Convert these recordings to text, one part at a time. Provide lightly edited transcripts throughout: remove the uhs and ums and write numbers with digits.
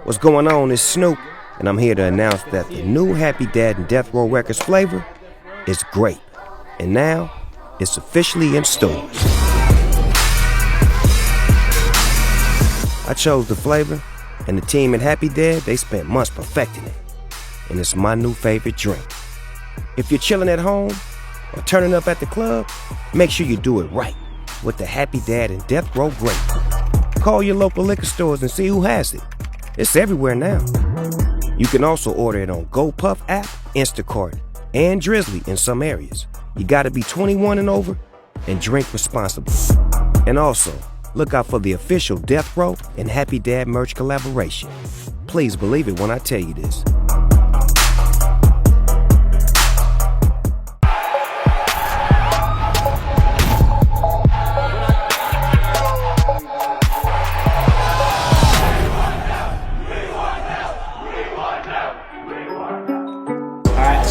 What's going on? It's Snoop, and I'm here to announce that the new Happy Dad and Death Row Records flavor is great. And now, it's officially in stores. I chose the flavor, and the team at Happy Dad, they spent months perfecting it. And it's my new favorite drink. If you're chilling at home or turning up at the club, make sure you do it right with the Happy Dad and Death Row Grape. Call your local liquor stores and see who has it. It's everywhere now. You can also order it on GoPuff app, Instacart, and Drizzly in some areas. You gotta be 21 and over and drink responsibly. And also, look out for the official Death Row and Happy Dad merch collaboration. Please believe it when I tell you this.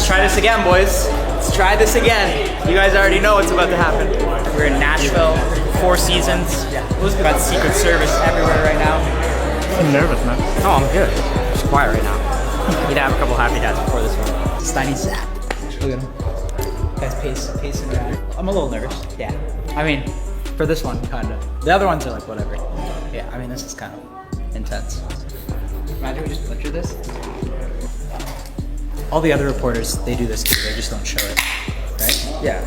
Try this again, boys. Let's try this again. You guys already know what's about to happen. We're in Nashville, 4 Seasons. We've got Secret Service everywhere right now. I'm nervous, man. Oh, I'm good. Just quiet right now. Need to have a couple Happy Dads before this one. Steiny Zap. Look at him. Guys pacing around. I'm a little nervous. Yeah. I mean, for this one, kind of. The other ones are like whatever. Yeah, I mean, this is kind of intense. Imagine we just butcher this. All the other reporters, they do this too. They just don't show it, right? Yeah,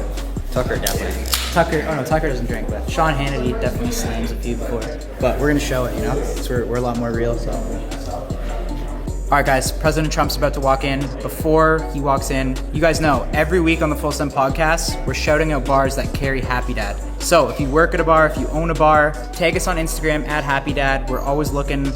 Tucker definitely. Tucker doesn't drink, but Sean Hannity definitely slams a few before. But we're gonna show it, you know? Because we're a lot more real, so. All right, guys, President Trump's about to walk in. Before he walks in, you guys know, every week on the Full Send podcast, we're shouting out bars that carry Happy Dad. So if you work at a bar, if you own a bar, tag us on Instagram at Happy Dad. We're always looking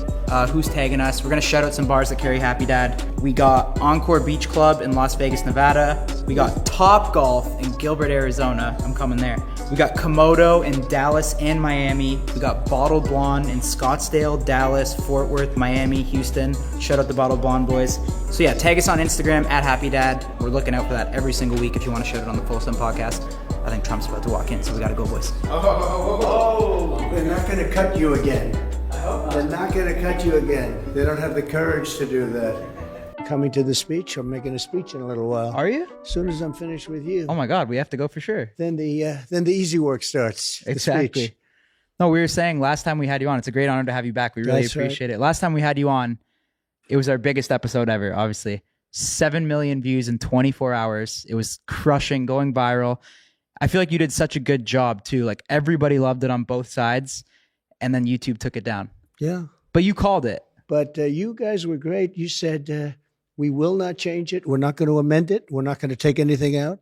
who's tagging us. We're gonna shout out some bars that carry Happy Dad. We got Encore Beach Club in Las Vegas, Nevada. We got Top Golf in Gilbert, Arizona. I'm coming there. We got Komodo in Dallas and Miami. We got Bottled Blonde in Scottsdale, Dallas, Fort Worth, Miami, Houston. Shout out the Bottled Blonde boys. So yeah, tag us on Instagram at Happy Dad. We're looking out for that every single week if you want to shout it on the Full Send podcast. I think Trump's about to walk in, so we gotta go, boys. Oh, they're not gonna cut you again. They're not gonna cut you again. They don't have the courage to do that. Coming to the speech, I'm making a speech in a little while. Are you? As soon as I'm finished with you. Oh my God, we have to go for sure. Then the easy work starts. Exactly. The speech. No, we were saying last time we had you on, it's a great honor to have you back. We really appreciate it. Last time we had you on, it was our biggest episode ever, obviously. 7 million views in 24 hours. It was crushing, going viral. I feel like you did such a good job too. Like everybody loved it on both sides, and then YouTube took it down. Yeah. But you called it. But you guys were great. You said, we will not change it. We're not going to amend it. We're not going to take anything out.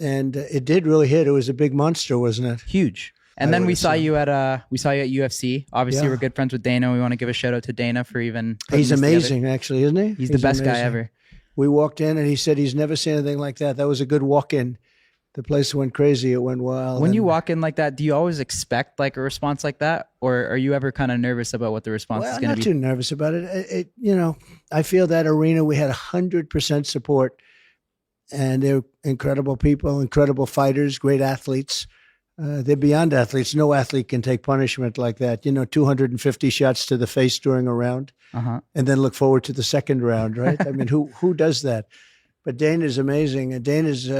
And it did really hit. It was a big monster, wasn't it? Huge. And then we saw you at UFC. Obviously, we're good friends with Dana. We want to give a shout out to Dana for even. He's amazing, actually, isn't he? He's the best guy ever. We walked in and he said he's never seen anything like that. That was a good walk-in. The place went crazy. It went wild. When you walk in like that, do you always expect like a response like that? Or are you ever kind of nervous about what the response is going to be? I'm not too nervous about it. I feel that arena, we had 100% support. And they're incredible people, incredible fighters, great athletes. They're beyond athletes. No athlete can take punishment like that. 250 shots to the face during a round and then look forward to the second round, right? I mean, who does that? But Dana's amazing. And Dana's...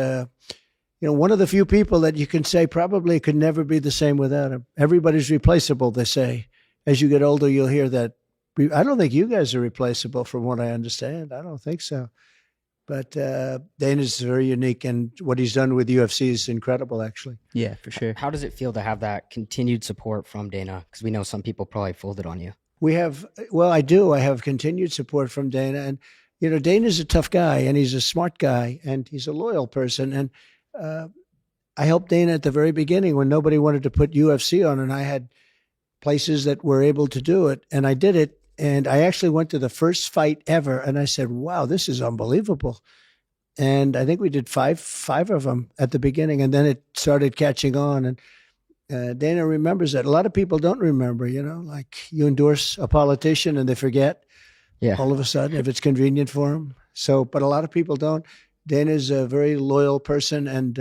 one of the few people that you can say probably could never be the same without him. Everybody's replaceable, they say. As you get older, you'll hear that. I don't think you guys are replaceable from what I understand. I don't think so. But Dana's very unique, and what he's done with UFC is incredible, actually. Yeah, for sure. How does it feel to have that continued support from Dana? Because we know some people probably folded on you. I do. I have continued support from Dana. And, Dana's a tough guy, and he's a smart guy, and he's a loyal person. And I helped Dana at the very beginning when nobody wanted to put UFC on, and I had places that were able to do it, and I did it. And I actually went to the first fight ever, and I said, wow, this is unbelievable. And I think we did five of them at the beginning, and then it started catching on. And Dana remembers that. A lot of people don't remember, like you endorse a politician and they forget all of a sudden if it's convenient for them. But a lot of people don't. Dana's a very loyal person, and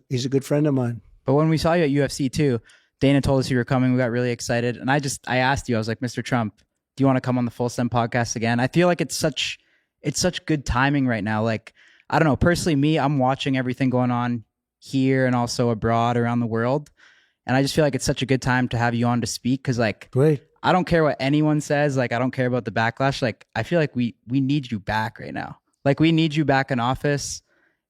he's a good friend of mine. But when we saw you at UFC too, Dana told us you were coming. We got really excited. And I asked you, I was like, Mr. Trump, do you want to come on the Full Send podcast again? I feel like it's such good timing right now. Like, I don't know, personally, me, I'm watching everything going on here and also abroad around the world. And I just feel like it's such a good time to have you on to speak. Cause like, Great. I don't care what anyone says. Like, I don't care about the backlash. Like, I feel like we need you back right now. Like, we need you back in office.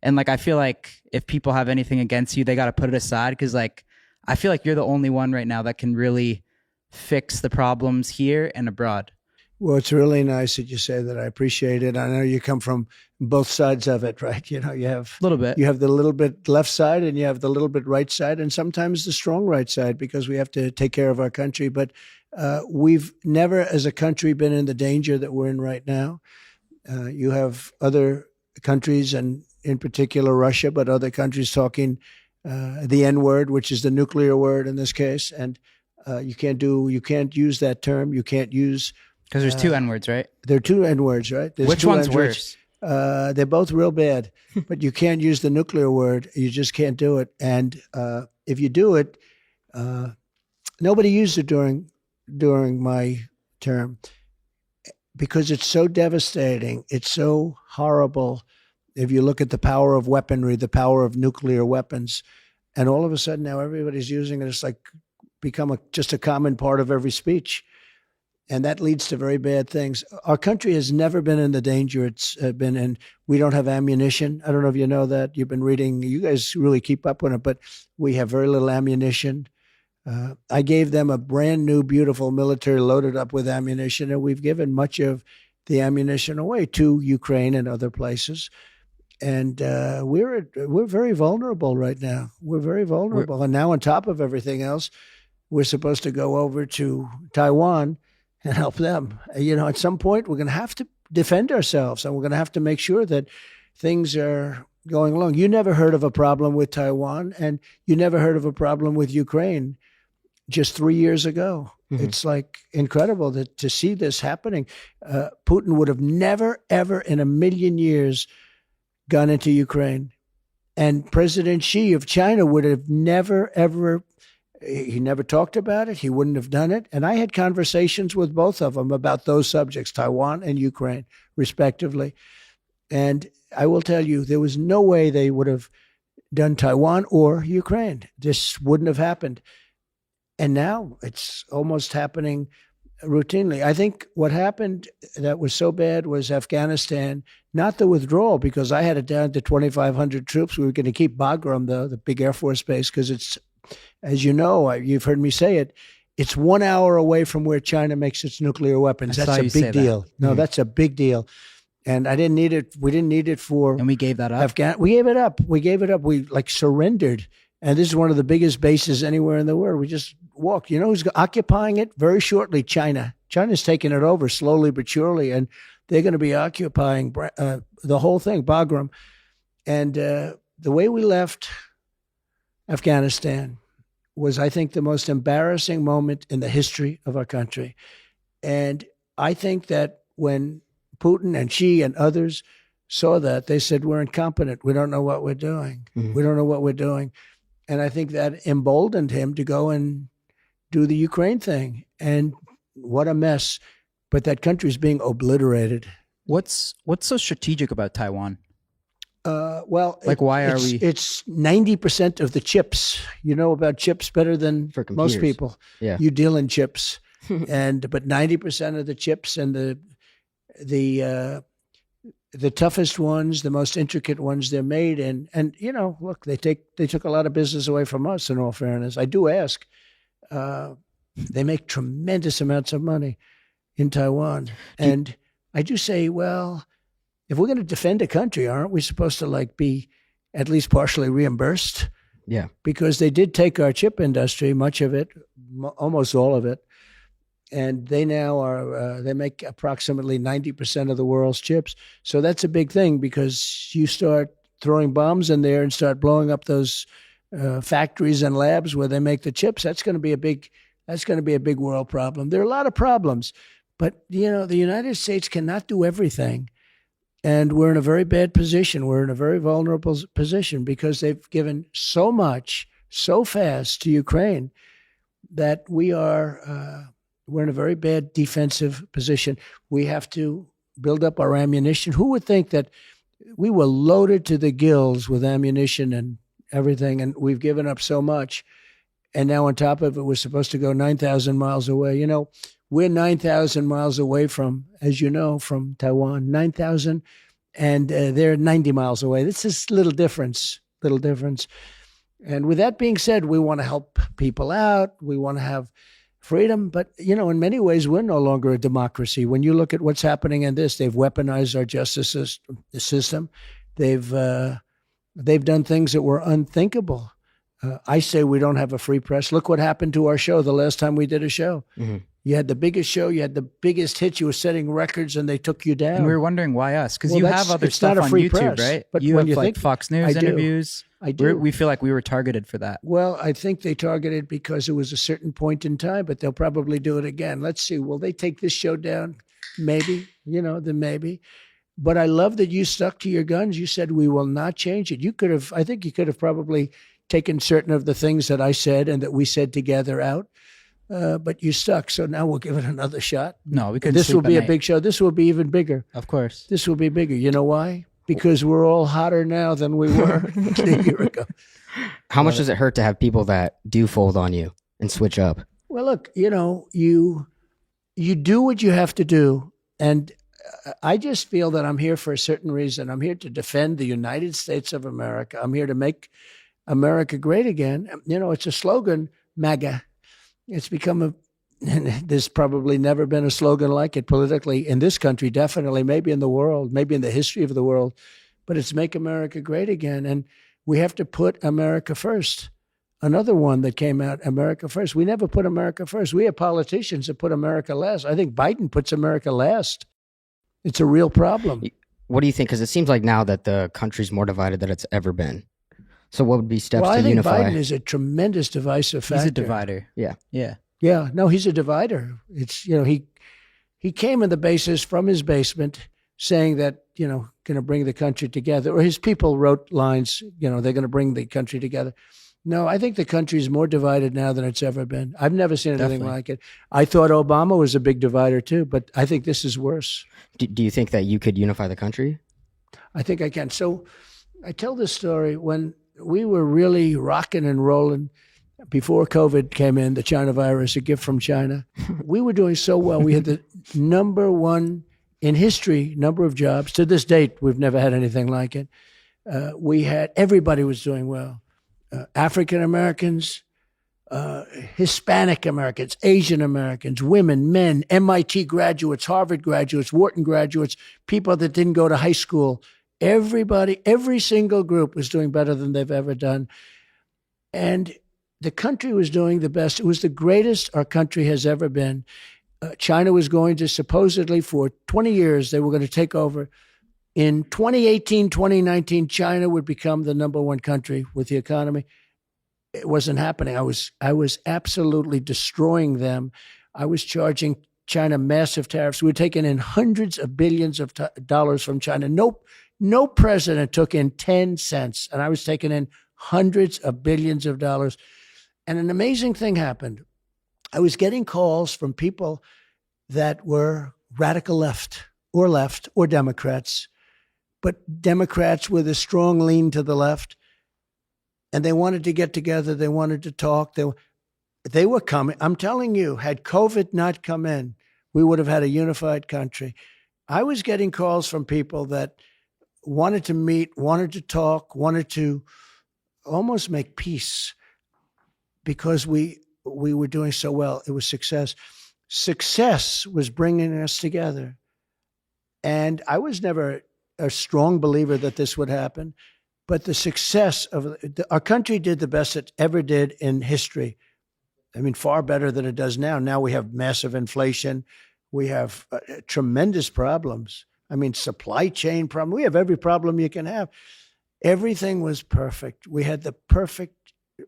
And like, I feel like if people have anything against you, they got to put it aside. Cause like, I feel like you're the only one right now that can really fix the problems here and abroad. Well, it's really nice that you say that. I appreciate it. I know you come from both sides of it, right? You know, you have A little bit. You have the little bit left side and you have the little bit right side, and sometimes the strong right side, because we have to take care of our country. But we've never, as a country, been in the danger that we're in right now. You have other countries, and in particular Russia, but other countries talking the N word, which is the nuclear word in this case, and you can't use that term. You can't use. Because there's two N words, right? There are two N words, right? There's Which two one's N words. worse? They're both real bad, but you can't use the nuclear word. You just can't do it. And if you do it, nobody used it during my term because it's so devastating. It's so horrible. If you look at the power of weaponry, the power of nuclear weapons, and all of a sudden now everybody's using it. It's like become just a common part of every speech. And that leads to very bad things. Our country has never been in the danger it's been in. We don't have ammunition. I don't know if you know that. You've been reading. You guys really keep up with it, but we have very little ammunition. I gave them a brand new, beautiful military loaded up with ammunition, and we've given much of the ammunition away to Ukraine and other places. And we're very vulnerable right now. We're very vulnerable. And now on top of everything else, we're supposed to go over to Taiwan and help them. You know, at some point, we're going to have to defend ourselves, and we're going to have to make sure that things are going along. You never heard of a problem with Taiwan, and you never heard of a problem with Ukraine just 3 years ago. Mm-hmm. It's like incredible to see this happening. Putin would have never, ever in a million years gone into Ukraine. And President Xi of China would have never, ever. He never talked about it. He wouldn't have done it. And I had conversations with both of them about those subjects, Taiwan and Ukraine, respectively. And I will tell you, there was no way they would have done Taiwan or Ukraine. This wouldn't have happened. And now it's almost happening routinely. I think what happened that was so bad was Afghanistan, not the withdrawal, because I had it down to 2,500 troops. We were going to keep Bagram, though, the big Air Force base, because it's, as you know, you've heard me say it, it's 1 hour away from where China makes its nuclear weapons. That's a big deal. No, that's a big deal. And I didn't need it. We didn't need it for. And we gave that up. We gave it up. We like surrendered. And this is one of the biggest bases anywhere in the world. We just walked. You know who's occupying it very shortly? China. China's taking it over slowly but surely. And they're going to be occupying the whole thing, Bagram. And the way we left Afghanistan was, I think, the most embarrassing moment in the history of our country. And I think that when Putin and Xi and others saw that, they said, we're incompetent. We don't know what we're doing. Mm-hmm. We don't know what we're doing. And I think that emboldened him to go and do the Ukraine thing. And what a mess. But that country's being obliterated. What's so strategic about Taiwan? Well, why are we? It's 90% of the chips. You know about chips better than most people. Yeah. You deal in chips, but 90% of the chips and the toughest ones, the most intricate ones, they're made in. And you know, look, they took a lot of business away from us. In all fairness, I do ask. They make tremendous amounts of money in Taiwan, and I do say, well, if we're going to defend a country, aren't we supposed to be at least partially reimbursed? Yeah. Because they did take our chip industry, much of it, almost all of it. And they now they make approximately 90% of the world's chips. So that's a big thing, because you start throwing bombs in there and start blowing up those factories and labs where they make the chips. That's going to be a big world problem. There are a lot of problems, but you know, the United States cannot do everything. And we're in a very bad position. We're in a very vulnerable position because they've given so much, so fast to Ukraine that we're we're in a very bad defensive position. We have to build up our ammunition. Who would think that we were loaded to the gills with ammunition and everything, and we've given up so much. And now on top of it, we're supposed to go 9,000 miles away. You know, we're 9,000 miles away from, as you know, from Taiwan, 9,000, and they're 90 miles away. This is little difference. And with that being said, we want to help people out. We want to have freedom. But, you know, in many ways, we're no longer a democracy. When you look at what's happening in this, they've weaponized our justice system. They've done things that were unthinkable. I say we don't have a free press. Look what happened to our show the last time we did a show. Mm-hmm. You had the biggest show, you had the biggest hits, you were setting records, and they took you down. And we were wondering why us, because you have other stuff on YouTube, press, right? But you have like Fox News interviews. I do. We feel like we were targeted for that. Well, I think they targeted because it was a certain point in time, but they'll probably do it again. Let's see. Will they take this show down? Maybe. Then maybe. But I love that you stuck to your guns. You said we will not change it. I think you could have probably taken certain of the things that I said and that we said together out, but you stuck. So now we'll give it another shot. No, we couldn't. This will be a big show. This will be even bigger. Of course. This will be bigger. You know why? Because we're all hotter now than we were a year ago. How much does it hurt to have people that do fold on you and switch up? Well, look, you do what you have to do. And I just feel that I'm here for a certain reason. I'm here to defend the United States of America. I'm here to make America great again. It's a slogan, MAGA. It's become there's probably never been a slogan like it politically in this country, definitely, maybe in the world, maybe in the history of the world, but it's make America great again. And we have to put America first. Another one that came out, America first. We never put America first. We have politicians that put America last. I think Biden puts America last. It's a real problem. What do you think? Because it seems like now that the country's more divided than it's ever been. So what would be steps to unify? Biden is a tremendous divisive factor. He's a divider. Yeah. Yeah. No, he's a divider. It's, he came on the basis from his basement saying that, going to bring the country together. Or his people wrote lines, they're going to bring the country together. No, I think the country is more divided now than it's ever been. I've never seen anything like it. I thought Obama was a big divider too, but I think this is worse. Do you think that you could unify the country? I think I can. So I tell this story when we were really rocking and rolling before COVID came in, the China virus, a gift from China. We were doing so well. We had the number one in history number of jobs. To this date, we've never had anything like it. Everybody was doing well. African Americans, Hispanic Americans, Asian Americans, women, men, MIT graduates, Harvard graduates, Wharton graduates, people that didn't go to high school. Everybody, every single group was doing better than they've ever done. And the country was doing the best. It was the greatest our country has ever been. China was going to supposedly for 20 years, they were going to take over. In 2018, 2019, China would become the number one country with the economy. It wasn't happening. I was absolutely destroying them. I was charging China massive tariffs. We were taking in hundreds of billions of dollars from China. No president took in 10 cents, and I was taking in hundreds of billions of dollars. And an amazing thing happened. I was getting calls from people that were radical left or Democrats, but Democrats with a strong lean to the left. And they wanted to get together. They wanted to talk. They were coming. I'm telling you, had COVID not come in, we would have had a unified country. I was getting calls from people that wanted to meet, wanted to talk, wanted to almost make peace because we were doing so well. It was success. Success was bringing us together. And I was never a strong believer that this would happen, but the success of our country did the best it ever did in history. I mean, far better than it does now. Now we have massive inflation. We have tremendous problems. I mean, supply chain problem. We have every problem you can have. Everything was perfect. We had the perfect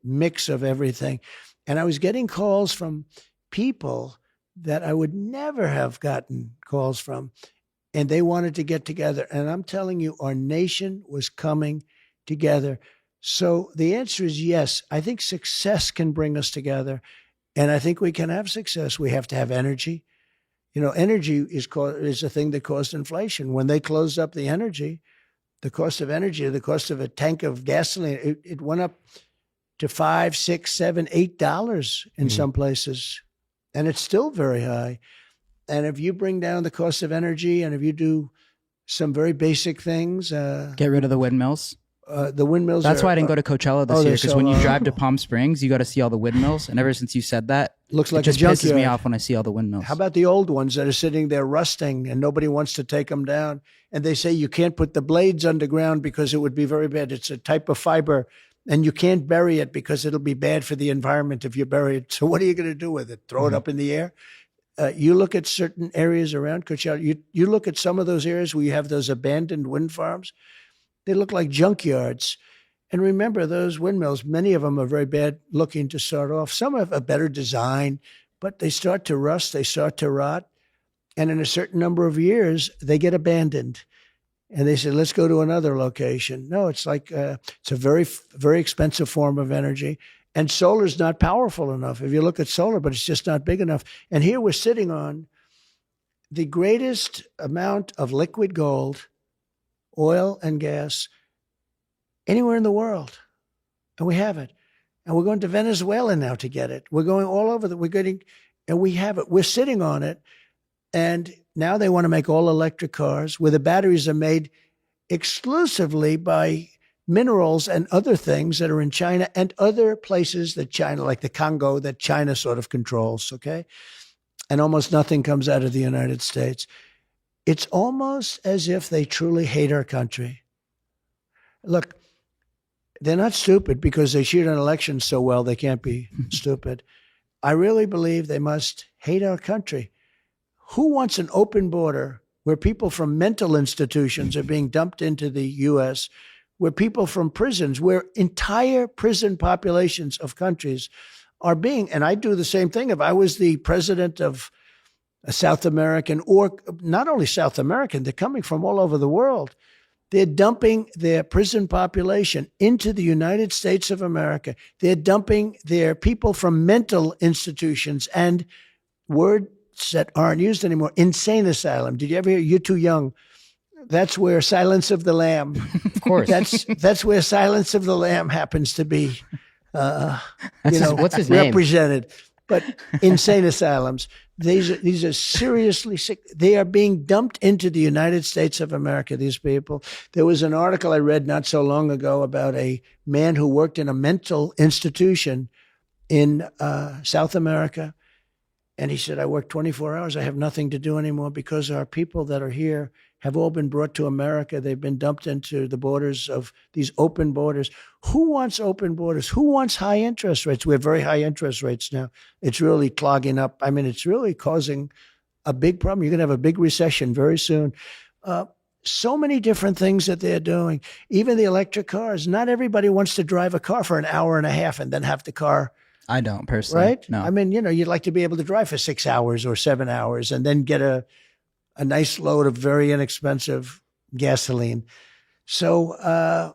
mix of everything. And I was getting calls from people that I would never have gotten calls from. And they wanted to get together. And I'm telling you, our nation was coming together. So the answer is yes. I think success can bring us together. And I think we can have success. We have to have energy. You know, energy is a thing that caused inflation. When they closed up the energy, the cost of energy, the cost of a tank of gasoline, it went up to $5, $6, $7, $8 in some places. And it's still very high. And if you bring down the cost of energy and if you do some very basic things, Get rid of the windmills. the windmills. That's why I didn't go to Coachella this oh, year, they're because so when you low. drive to Palm Springs, you got to see all the windmills. And ever since you said that, Looks like it just a pisses me junkyard. off when I see all the windmills. How about the old ones that are sitting there rusting and nobody wants to take them down? And they say you can't put the blades underground because it would be very bad. It's a type of fiber and you can't bury it because it'll be bad for the environment if you bury it. So what are you going to do with it? Throw it up in the air? You look at certain areas around Coachella. You look at some of those areas where you have those abandoned wind farms. They look like junkyards. And remember, those windmills, many of them are very bad looking to start off. Some have a better design, but they start to rust, they start to rot. And in a certain number of years, they get abandoned. And they say, let's go to another location. No, it's like it's a very, very expensive form of energy. And solar is not powerful enough. If you look at solar, but it's just not big enough. And here we're sitting on the greatest amount of liquid gold, oil and gas anywhere in the world. And we have it. And we're going to Venezuela now to get it. We're going all over and we have it. We're sitting on it. And now they want to make all electric cars where the batteries are made exclusively by minerals and other things that are in China and other places that China, like the Congo, that China sort of controls, okay? And almost nothing comes out of the United States. It's almost as if they truly hate our country. Look, they're not stupid because they cheat on elections so well they can't be stupid. I really believe they must hate our country. Who wants an open border where people from mental institutions are being dumped into the U.S., where people from prisons, where entire prison populations of countries are being, and I do the same thing. If I was the president of a South American, or not only South American, they're coming from all over the world. They're dumping their prison population into the United States of America. They're dumping their people from mental institutions and words that aren't used anymore. Insane asylum. Did you ever hear? You're too young. That's where Silence of the Lamb. Of course. That's where Silence of the Lamb happens to be. What's his name? Represented. But insane asylums. These are seriously sick. They are being dumped into the United States of America, these people. There was an article I read not so long ago about a man who worked in a mental institution in South America. And he said, I work 24 hours. I have nothing to do anymore because our people that are here have all been brought to America. They've been dumped into the borders of these open borders. Who wants open borders? Who wants high interest rates? We have very high interest rates now. It's really clogging up. I mean, it's really causing a big problem. You're going to have a big recession very soon. So many different things that they're doing. Even the electric cars. Not everybody wants to drive a car for an hour and a half and then have the car. I don't personally. Right? No. I mean, you'd like to be able to drive for 6 hours or 7 hours and then get a nice load of very inexpensive gasoline. So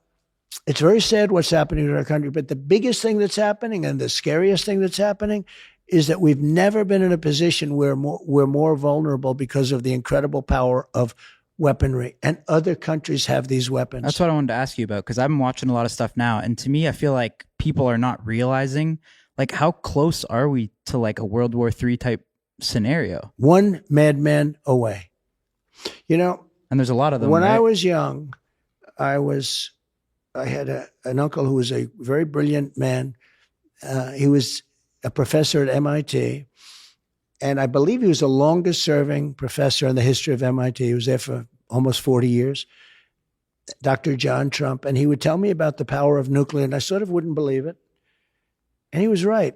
it's very sad what's happening in our country. But the biggest thing that's happening and the scariest thing that's happening is that we've never been in a position where we're more vulnerable because of the incredible power of weaponry. And other countries have these weapons. That's what I wanted to ask you about, because I'm watching a lot of stuff now. And to me, I feel like people are not realizing, like, how close are we to like a World War III type scenario? One madman away. And there's a lot of them. When right? I was young, I had an uncle who was a very brilliant man. He was a professor at MIT. And I believe he was the longest serving professor in the history of MIT. He was there for almost 40 years. Dr. John Trump. And he would tell me about the power of nuclear. And I sort of wouldn't believe it. And he was right.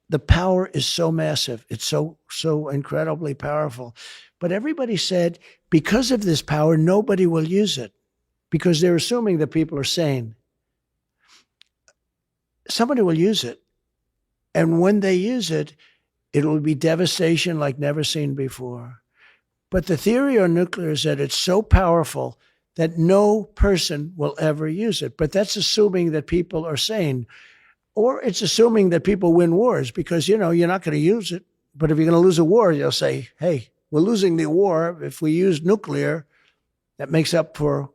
The power is so massive. It's so incredibly powerful. But everybody said, because of this power, nobody will use it because they're assuming that people are sane. Somebody will use it. And when they use it, it will be devastation like never seen before. But the theory on nuclear is that it's so powerful that no person will ever use it. But that's assuming that people are sane. or it's assuming that people win wars because, you're not going to use it. But if you're going to lose a war, you'll say, hey, we're losing the war. If we use nuclear, that makes up for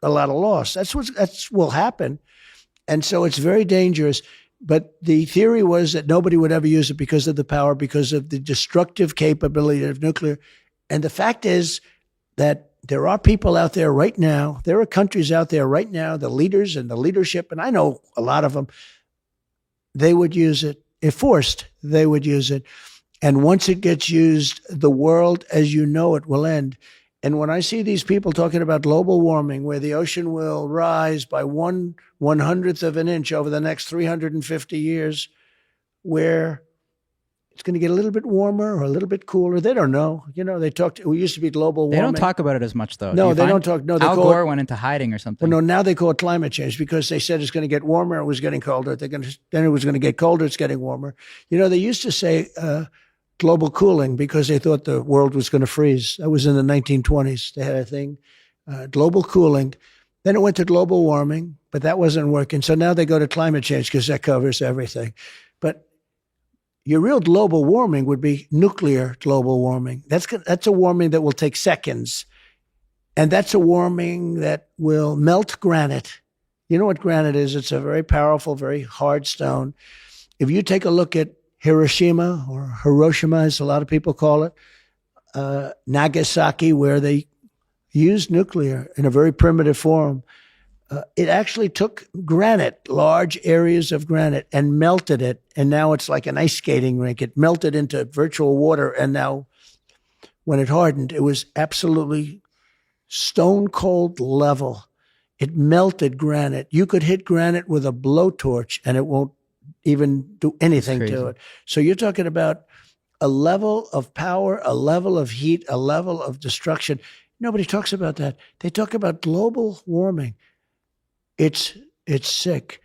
a lot of loss. That's will happen. And so it's very dangerous. But the theory was that nobody would ever use it because of the power, because of the destructive capability of nuclear. And the fact is that there are people out there right now, there are countries out there right now, the leaders and the leadership, and I know a lot of them, they would use it. If forced, they would use it. And once it gets used, the world as you know it will end. And when I see these people talking about global warming, where the ocean will rise by 1/100th of an inch over the next 350 years, where it's going to get a little bit warmer or a little bit cooler. They don't know. They we used to be global warming. They don't talk about it as much, though. No, they don't talk. No, Al Gore went into hiding or something. Well, no, now they call it climate change because they said it's going to get warmer. It was getting colder. Then it was going to get colder. It's getting warmer. They used to say global cooling because they thought the world was going to freeze. That was in the 1920s. They had a thing, global cooling. Then it went to global warming, but that wasn't working. So now they go to climate change because that covers everything. But your real global warming would be nuclear global warming. That's a warming that will take seconds. And that's a warming that will melt granite. You know what granite is? It's a very powerful, very hard stone. If you take a look at Hiroshima, or Hiroshima, as a lot of people call it, Nagasaki, where they used nuclear in a very primitive form, it actually took granite, large areas of granite, and melted it. And now it's like an ice skating rink. It melted into virtual water. And now when it hardened, it was absolutely stone cold level. It melted granite. You could hit granite with a blowtorch and it won't even do anything to it. So you're talking about a level of power, a level of heat, a level of destruction. Nobody talks about that. They talk about global warming. It's sick.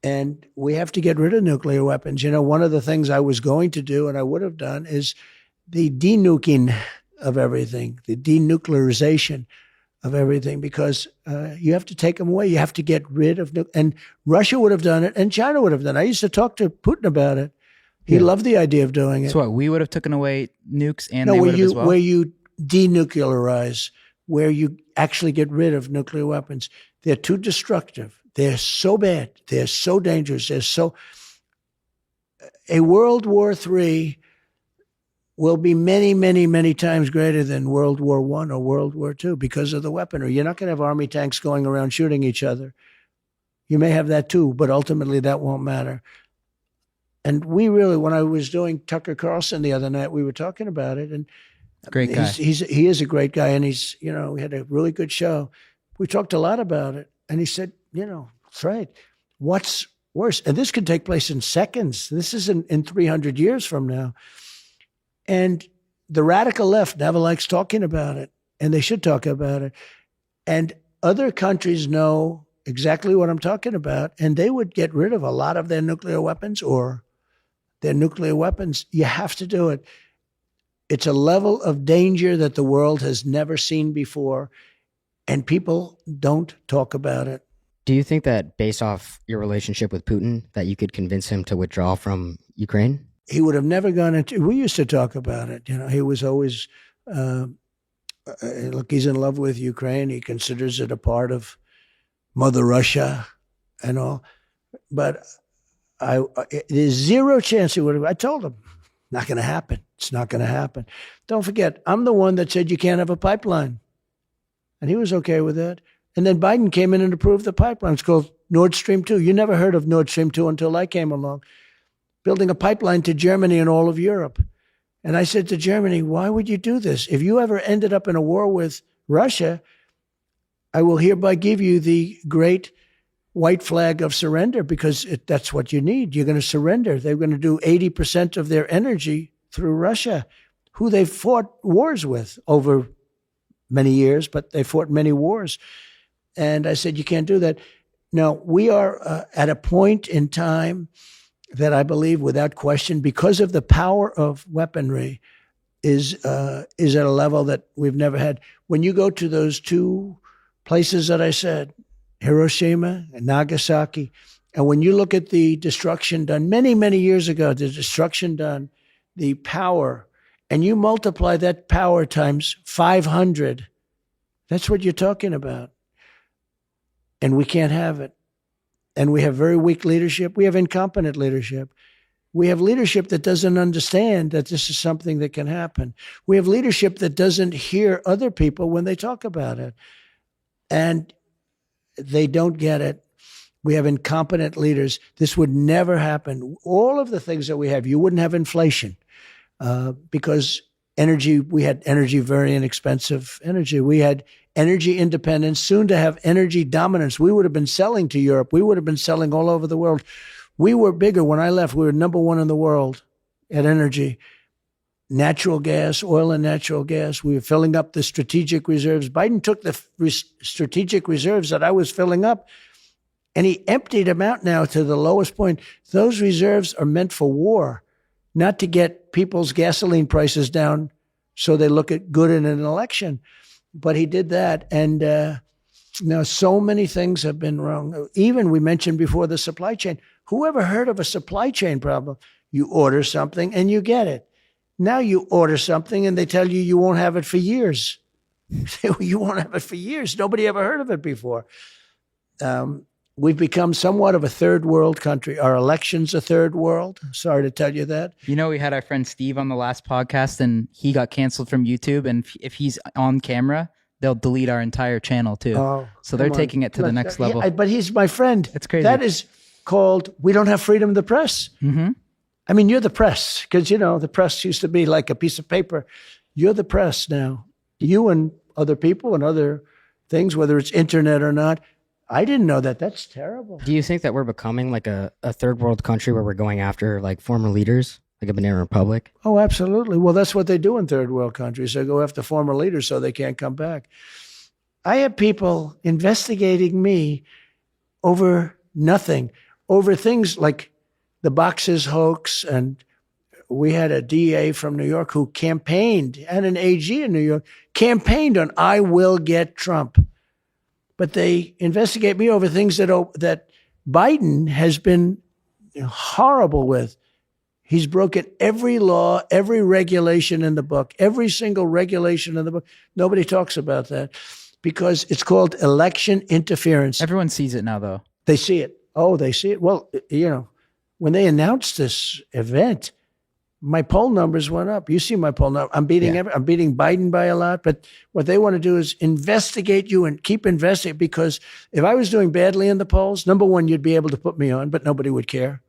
And we have to get rid of nuclear weapons. One of the things I was going to do and I would have done is the denuking of everything, the denuclearization of everything, because you have to take them away. You have to get rid of and Russia would have done it and China would have done it. I used to talk to Putin about it. He loved the idea of doing it. So what, we would have taken away nukes and they would have as well? Where you denuclearize, where you actually get rid of nuclear weapons. They're too destructive. They're so bad. They're so dangerous. A World War III will be many, many, many times greater than World War I or World War II because of the weaponry. You're not going to have army tanks going around shooting each other. You may have that too, but ultimately that won't matter. And we really, when I was doing Tucker Carlson the other night, we were talking about it. And great guy. He is a great guy. And we had a really good show. We talked a lot about it. And he said, that's right. What's worse? And this could take place in seconds. This isn't in 300 years from now. And the radical left never likes talking about it. And they should talk about it. And other countries know exactly what I'm talking about. And they would get rid of a lot of their nuclear weapons or their nuclear weapons. You have to do it. It's a level of danger that the world has never seen before. And people don't talk about it. Do you think that based off your relationship with Putin, that you could convince him to withdraw from Ukraine? He would have never gone into, we used to talk about it. He was always, look, he's in love with Ukraine. He considers it a part of Mother Russia and all. But there's zero chance he would have, I told him, not going to happen. It's not going to happen. Don't forget, I'm the one that said you can't have a pipeline. And he was okay with that. And then Biden came in and approved the pipeline. It's called Nord Stream 2. You never heard of Nord Stream 2 until I came along. Building a pipeline to Germany and all of Europe. And I said to Germany, why would you do this? If you ever ended up in a war with Russia, I will hereby give you the great white flag of surrender because that's what you need. You're going to surrender. They're going to do 80% of their energy through Russia, who they've fought wars with over many years, but they fought many wars. And I said, you can't do that. Now, we are at a point in time that I believe, without question, because of the power of weaponry, is at a level that we've never had. When you go to those two places that I said, Hiroshima and Nagasaki, And when you look at the destruction done many, many years ago, the destruction done, the power, and you multiply that power times 500, that's what you're talking about. And we can't have it. And we have very weak leadership. We have incompetent leadership. We have leadership that doesn't understand that this is something that can happen. We have leadership that doesn't hear other people when they talk about it. And they don't get it. We have incompetent leaders. This would never happen. All of the things that we have, you wouldn't have inflation because energy, we had energy, very inexpensive energy. We had energy independence, soon to have energy dominance. We would have been selling to Europe. We would have been selling all over the world. We were bigger. When I left, we were number one in the world at energy. Natural gas, oil and natural gas. We were filling up the strategic reserves. Biden took the strategic reserves that I was filling up and he emptied them out now to the lowest point. Those reserves are meant for war, not to get people's gasoline prices down so they look at good in an election. But he did that. And now so many things have been wrong. Even we mentioned before the supply chain. Who ever heard of a supply chain problem? You order something and you get it. Now you order something and they tell you you won't have it for years. You won't have it for years. Nobody ever heard of it before. We've become somewhat of a third world country. Our election's a third world. Sorry to tell you that. You know, we had our friend Steve on the last podcast and he got canceled from YouTube. And if he's on camera, they'll delete our entire channel too. Oh, so they're taking it to the next level. Yeah, but he's my friend. It's crazy. That is called, we don't have freedom of the press. Mm-hmm. I mean, you're the press because, you know, the press used to be like a piece of paper. You're the press now. You and other people and other things, whether it's internet or not. I didn't know that. That's terrible. Do you think that we're becoming like a third world country where we're going after like former leaders, like a banana republic? Oh, absolutely. Well, that's what they do in third world countries. They go after former leaders so they can't come back. I have people investigating me over nothing, over things like the boxes hoax. And we had a DA from New York who campaigned, and an AG in New York, campaigned on I will get Trump. But they investigate me over things that Biden has been horrible with. He's broken every law, every regulation in the book, every single regulation in the book. Nobody talks about that because it's called election interference. Everyone sees it now, though. They see it. Oh, they see it. Well, you know, when they announced this event, my poll numbers went up. You see my poll number. I'm beating Biden by a lot, but what they want to do is investigate you and keep investigating, because if I was doing badly in the polls, number one, you'd be able to put me on, but nobody would care,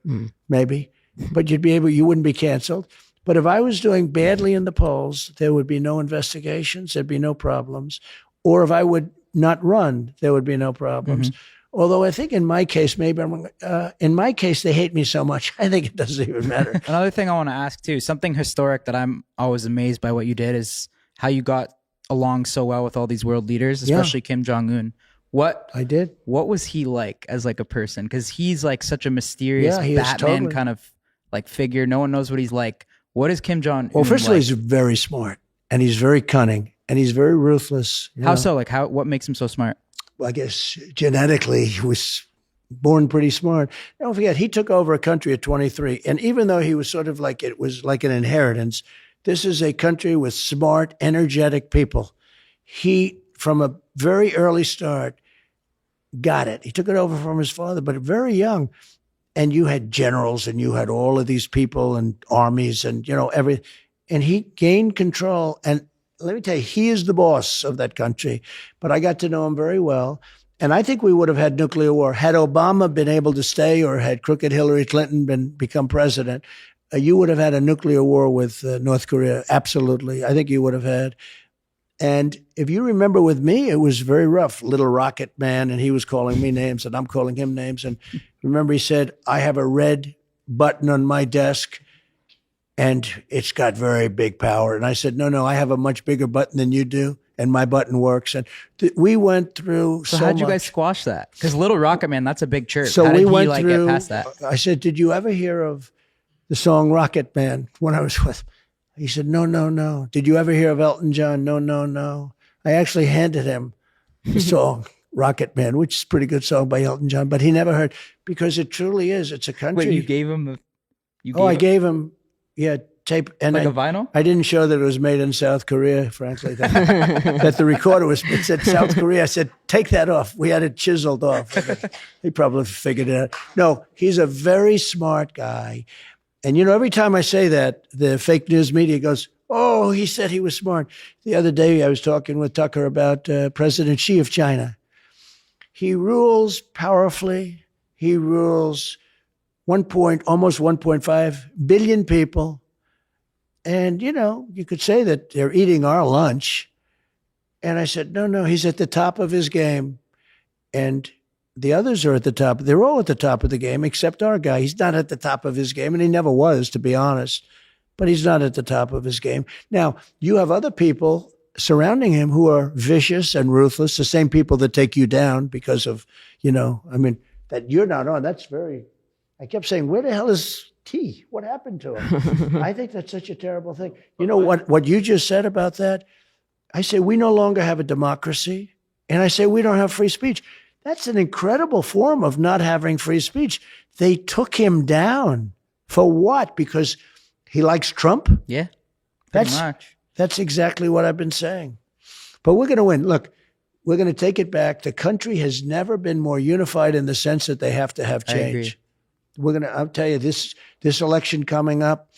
maybe. But you wouldn't be canceled. But if I was doing badly in the polls, there would be no investigations, there'd be no problems. Or if I would not run, there would be no problems. Mm-hmm. Although I think in my case, in my case, they hate me so much, I think it doesn't even matter. Another thing I want to ask too, something historic that I'm always amazed by what you did is how you got along so well with all these world leaders, especially Kim Jong-un. What I did? What was he like as like a person? Because he's like such a mysterious Batman kind of like figure. No one knows what he's like. What is Kim Jong-un? Well, first of all, he's very smart and he's very cunning and he's very ruthless. How so? Like what makes him so smart? Well, I guess genetically he was born pretty smart. Don't forget, he took over a country at 23. And even though he was sort of like, it was like an inheritance, this is a country with smart, energetic people. He, from a very early start, got it. He took it over from his father, but very young. And you had generals and you had all of these people and armies and, you know, and he gained control. And let me tell you, he is the boss of that country. But I got to know him very well. And I think we would have had nuclear war. Had Obama been able to stay, or had crooked Hillary Clinton become president, you would have had a nuclear war with North Korea. Absolutely. I think you would have had. And if you remember with me, it was very rough. Little rocket man, and he was calling me names and I'm calling him names. And remember he said, I have a red button on my desk and it's got very big power. And I said, no, I have a much bigger button than you do, and my button works. And we went through so how'd much. You guys squash that? Because Little Rocket Man, that's a big church. So how we did went he through, get past that? I said, did you ever hear of the song Rocket Man when I was with him? He said, no. Did you ever hear of Elton John? No. I actually handed him the song Rocket Man, which is a pretty good song by Elton John, but he never heard, because it truly is. It's a country. Wait, you gave him the. I gave him, tape. And like a vinyl? I didn't show that it was made in South Korea, frankly. That the recorder it said South Korea. I said, take that off. We had it chiseled off. He probably figured it out. No, he's a very smart guy. And, every time I say that, the fake news media goes, oh, he said he was smart. The other day I was talking with Tucker about President Xi of China. He rules powerfully. He rules almost 1.5 billion people. And, you could say that they're eating our lunch. And I said, no, he's at the top of his game. And the others are at the top. They're all at the top of the game, except our guy. He's not at the top of his game, and he never was, to be honest. But he's not at the top of his game. Now, you have other people surrounding him who are vicious and ruthless, the same people that take you down because of, that you're not on. That's I kept saying, where the hell is T? What happened to him? I think that's such a terrible thing. You know what you just said about that? I say, we no longer have a democracy. And I say, we don't have free speech. That's an incredible form of not having free speech. They took him down. For what? Because he likes Trump? Yeah, pretty much. That's exactly what I've been saying. But we're going to win. Look, we're going to take it back. The country has never been more unified in the sense that they have to have change. I'll tell you, this election coming up,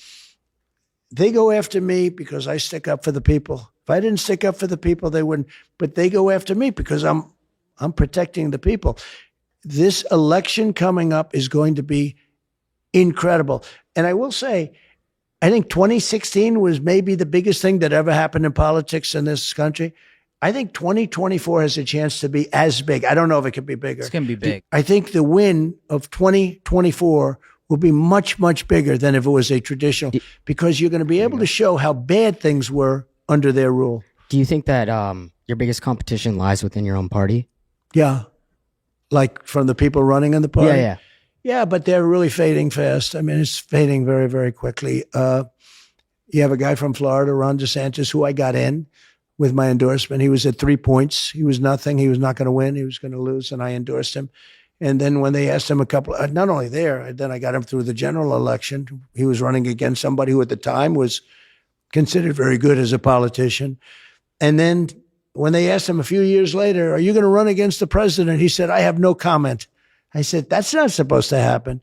they go after me because I stick up for the people. If I didn't stick up for the people, they wouldn't. But they go after me because I'm protecting the people. This election coming up is going to be incredible. And I will say, I think 2016 was maybe the biggest thing that ever happened in politics in this country. I think 2024 has a chance to be as big. I don't know if it could be bigger. It's going to be big. I think the win of 2024 will be much, much bigger than if it was a traditional, because you're going to be able to show how bad things were under their rule. Do you think that your biggest competition lies within your own party? Yeah. Like from the people running in the party? Yeah. Yeah, but they're really fading fast. I mean, it's fading very, very quickly. You have a guy from Florida, Ron DeSantis, who I got in with my endorsement. He was at 3 points. He was nothing. He was not going to win. He was going to lose, and I endorsed him. And then when they asked him not only there, then I got him through the general election. He was running against somebody who at the time was considered very good as a politician. And then when they asked him a few years later, are you going to run against the president? He said, I have no comment. I said, that's not supposed to happen.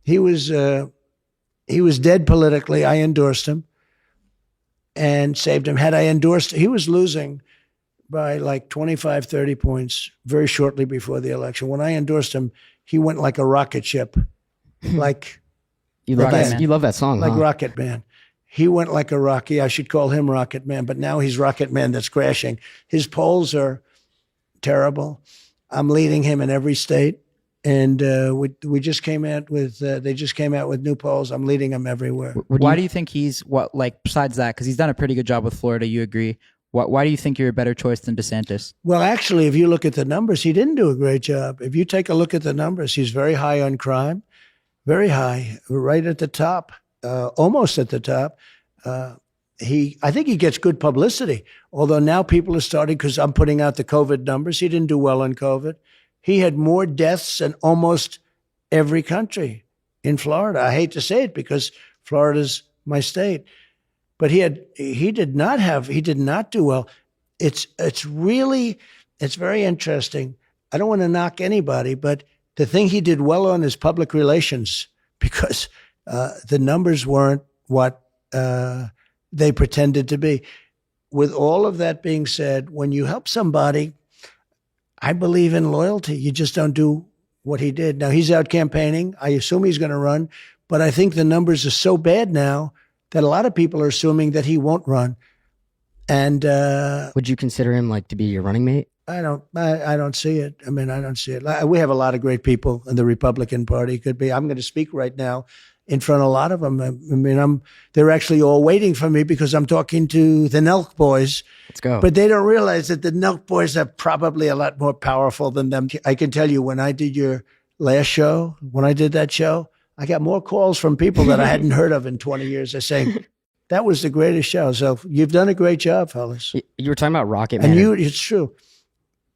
He was dead politically. I endorsed him and saved him. Had I endorsed, he was losing by like 25, 30 points very shortly before the election. When I endorsed him, he went like a rocket ship. Like you love that song, like huh? Rocket Man. He went like a rocket. I should call him Rocket Man, but now he's Rocket Man that's crashing. His polls are terrible. I'm leading him in every state. And we just came out with they just came out with new polls. I'm leading them everywhere. Why do you think he's besides that? Because he's done a pretty good job with Florida. You agree? Why do you think you're a better choice than DeSantis? Well, actually, if you look at the numbers, he didn't do a great job. If you take a look at the numbers, he's very high on crime, very high, right at the top, almost at the top. I think he gets good publicity. Although now people are starting, because I'm putting out the COVID numbers. He didn't do well on COVID. He had more deaths than almost every country in Florida. I hate to say it because Florida's my state, but he did not do well. It's very interesting. I don't want to knock anybody, but the thing he did well on is public relations, because the numbers weren't what they pretended to be. With all of that being said, when you help somebody, I believe in loyalty. You just don't do what he did. Now, he's out campaigning. I assume he's going to run, but I think the numbers are so bad now that a lot of people are assuming that he won't run. And would you consider him to be your running mate? I don't see it. I mean, I don't see it. We have a lot of great people in the Republican Party. Could be. I'm going to speak right now in front of a lot of them. I mean, they're actually all waiting for me because I'm talking to the Nelk boys. Let's go. But they don't realize that the Nelk boys are probably a lot more powerful than them. I can tell you, when I did your last show, when I did that show, I got more calls from people that I hadn't heard of in 20 years. They're saying, that was the greatest show. So you've done a great job, fellas. You were talking about Rocket Man. And it's true.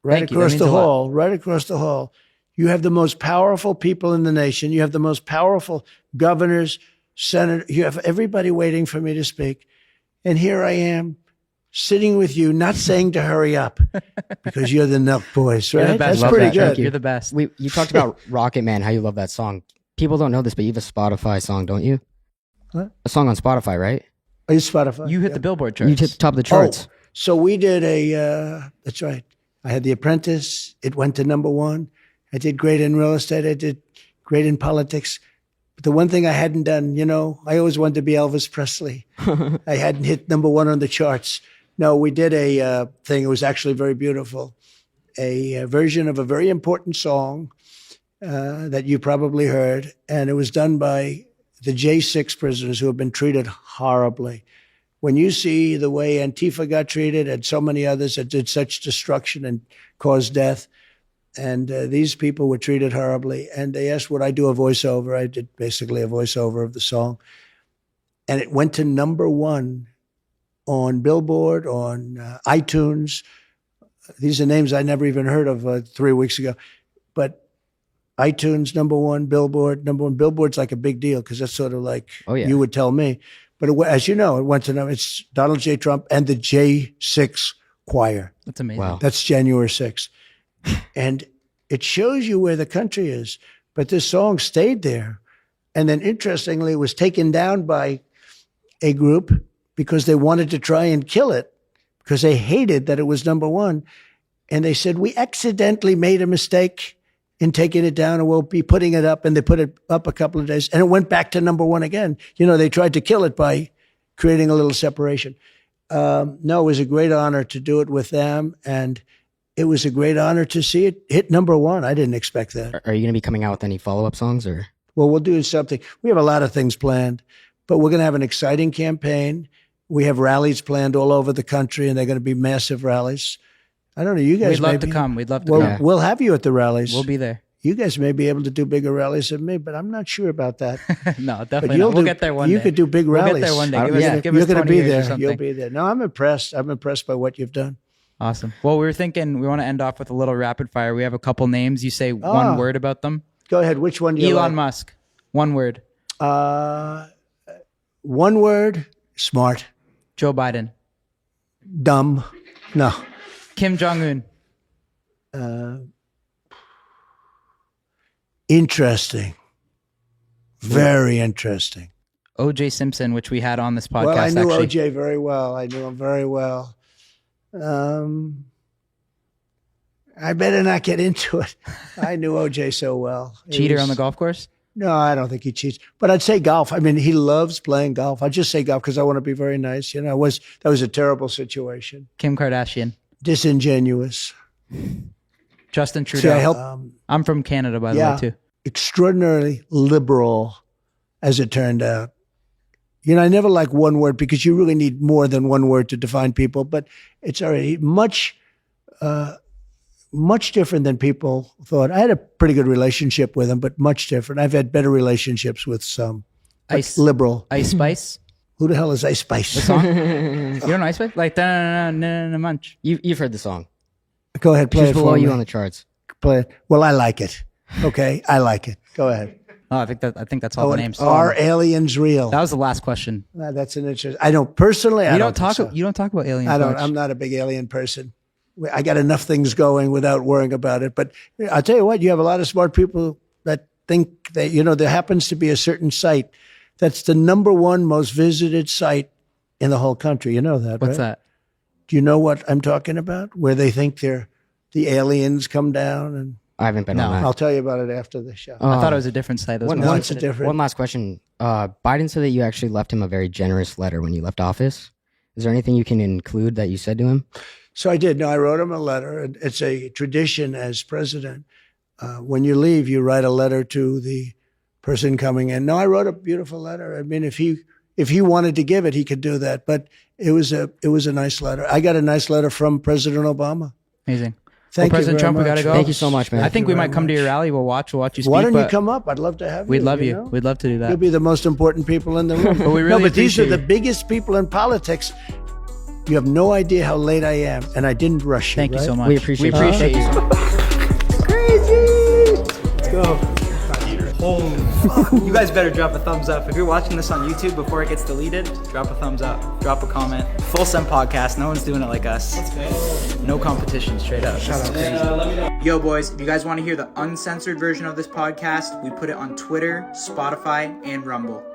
right Thank you. That across means the a lot. hall, right across the hall. You have the most powerful people in the nation. You have the most powerful governors, senators. You have everybody waiting for me to speak. And here I am sitting with you, not saying to hurry up because you're the Nelk boys, right? You're the best. That's Love pretty that. good. Thank You're the best. You talked about Rocket Man, how you love that song. People don't know this, but you have a Spotify song, don't you? What? A song on Spotify, right? Are you Spotify? You hit Yeah. the Billboard charts. You hit the top of the charts. Oh, so we did that's right. I had The Apprentice. It went to #1. I did great in real estate. I did great in politics. But the one thing I hadn't done, I always wanted to be Elvis Presley. I hadn't hit #1 on the charts. No, we did a thing. It was actually very beautiful. A version of a very important song that you probably heard. And it was done by the J6 prisoners who have been treated horribly. When you see the way Antifa got treated and so many others that did such destruction and caused death, and these people were treated horribly, and they asked would I do a voiceover. I did basically a voiceover of the song. And it went to #1 on Billboard, on iTunes. These are names I never even heard of 3 weeks ago. But iTunes, #1, Billboard, #1. Billboard's like a big deal because that's sort of like you would tell me. But as you know, it went to it's Donald J. Trump and the J6 choir. That's amazing. Wow. That's January 6th. And it shows you where the country is. But this song stayed there. And then interestingly, it was taken down by a group because they wanted to try and kill it because they hated that it was #1. And they said, we accidentally made a mistake in taking it down and we'll be putting it up. And they put it up a couple of days and it went back to #1 again. They tried to kill it by creating a little separation. No, it was a great honor to do it with them. And it was a great honor to see it hit #1. I didn't expect that. Are you going to be coming out with any follow-up songs or? Well, we'll do something. We have a lot of things planned, but we're going to have an exciting campaign. We have rallies planned all over the country, and they're going to be massive rallies. I don't know. You guys We'd love maybe, to come. We'd love to Well, come. we'll have you at the rallies. We'll be there. You guys may be able to do bigger rallies than me, but I'm not sure about that. No, But definitely not. We'll get there one day. You could do big We'll rallies. get there one day. Uh, Give us, yeah. give You're us going to 20 be years or there. something. You'll be there. No, I'm impressed. I'm impressed by what you've done. Awesome. Well, we were thinking we want to end off with a little rapid fire. We have a couple names. You say one word about them. Go ahead. Which one do you Elon like? Musk. One word. One word, smart. Joe Biden. Dumb. No. Kim Jong-un. Interesting. Very interesting. O.J. Simpson, which we had on this podcast. Well, I knew actually. OJ very well. I knew him very well. I better not get into it. I knew OJ so well. Cheater on the golf course. No, I don't think he cheats. But I'd say golf. I mean, he loves playing golf. I just say golf because I want to be very nice. That was a terrible situation. Kim Kardashian. Disingenuous. Justin Trudeau. See, I help. I'm from Canada, by the way, too. Extraordinarily liberal, as it turned out. I never like one word because you really need more than one word to define people. But it's already much different than people thought. I had a pretty good relationship with him, but much different. I've had better relationships with some. Liberal. Ice Spice. Who the hell is Ice Spice? Song? You don't know Ice Spice? Like, da munch. You've heard the song. Go ahead, play She's it for below me. you on the charts. Play it. Well, I like it. Okay, I like it. Go ahead. Oh, I think that's all the names. Are aliens real? That was the last question. That's an interesting. I don't personally. I You don't don't talk. think so. You don't talk about aliens. I don't. much. I'm not a big alien person. I got enough things going without worrying about it. But I'll tell you what, you have a lot of smart people that think that, there happens to be a certain site that's the #1 most visited site in the whole country. You know that, What's right? that? Do you know what I'm talking about? Where they think the aliens come down and I haven't been on that. I'll tell you about it after the show. I thought it was a different site. That's One, what I No, one- it's a different. one last question. Biden said that you actually left him a very generous letter when you left office. Is there anything you can include that you said to him? So I did. No, I wrote him a letter. And it's a tradition as president. When you leave, you write a letter to the person coming in. No, I wrote a beautiful letter. I mean, if he wanted to give it, he could do that. But it was a nice letter. I got a nice letter from President Obama. Amazing. Thank you President very Trump, we much. gotta go. Thank you so much, man. I think we very might come to your much. rally. We'll watch you speak. Why don't you but come up? I'd love to have you. We'd love you. know? We'd love to do that. You'll be the most important people in the room. But we really no, but these are appreciate the you. biggest people in politics. You have no idea how late I am, and I didn't rush you. Thank you right? so much. We appreciate We appreciate you. Let's go. You guys better drop a thumbs up. If you're watching this on YouTube before it gets deleted, drop a thumbs up, drop a comment. Full Send podcast. No one's doing it like us. No competition, straight up. Shout out crazy. Yo, boys, if you guys want to hear the uncensored version of this podcast, we put it on Twitter, Spotify, and Rumble.